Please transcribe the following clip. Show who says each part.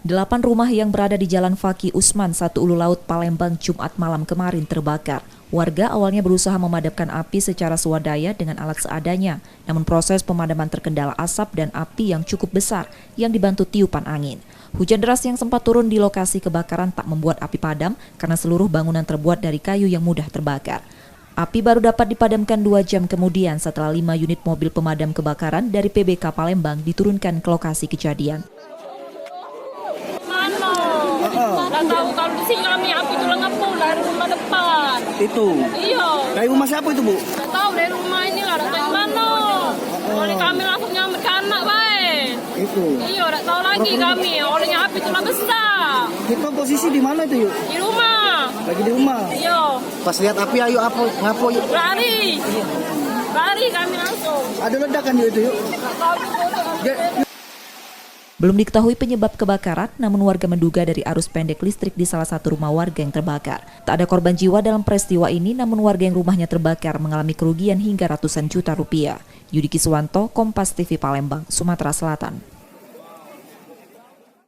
Speaker 1: 8 rumah yang berada di Jalan Faki Usman, 1 Ulu Laut, Palembang, Jumat malam kemarin terbakar. Warga awalnya berusaha memadamkan api secara swadaya dengan alat seadanya, namun proses pemadaman terkendala asap dan api yang cukup besar yang dibantu tiupan angin. Hujan deras yang sempat turun di lokasi kebakaran tak membuat api padam karena seluruh bangunan terbuat dari kayu yang mudah terbakar. Api baru dapat dipadamkan 2 jam kemudian setelah 5 unit mobil pemadam kebakaran dari PBK Palembang diturunkan ke lokasi kejadian.
Speaker 2: Nggak tahu, kalau di sini kami api itu ngepul dari rumah depan.
Speaker 3: Itu?
Speaker 2: Iya.
Speaker 3: Dari rumah siapa itu, Bu?
Speaker 2: Nggak tahu, dari rumah ini lah, nggak tahu yang mana. Oleh kami langsung nyampe ke anak, baik.
Speaker 3: Itu?
Speaker 2: Iya, nggak tahu lagi kami. Olehnya api itu lah besar.
Speaker 3: Itu posisi di mana itu, yuk?
Speaker 2: Di rumah.
Speaker 3: Lagi di rumah?
Speaker 2: Iya.
Speaker 3: Pas lihat api, ayo apa? Ngapo, yuk?
Speaker 2: Lari. Lari kami langsung.
Speaker 3: Ada ledakan yuk itu, yuk?
Speaker 2: Nggak tahu juga.
Speaker 1: Belum diketahui penyebab kebakaran, namun warga menduga dari arus pendek listrik di salah satu rumah warga yang terbakar. Tak ada korban jiwa dalam peristiwa ini, namun warga yang rumahnya terbakar mengalami kerugian hingga ratusan juta rupiah. Yudi Kiswanto, Kompas TV Palembang, Sumatera Selatan.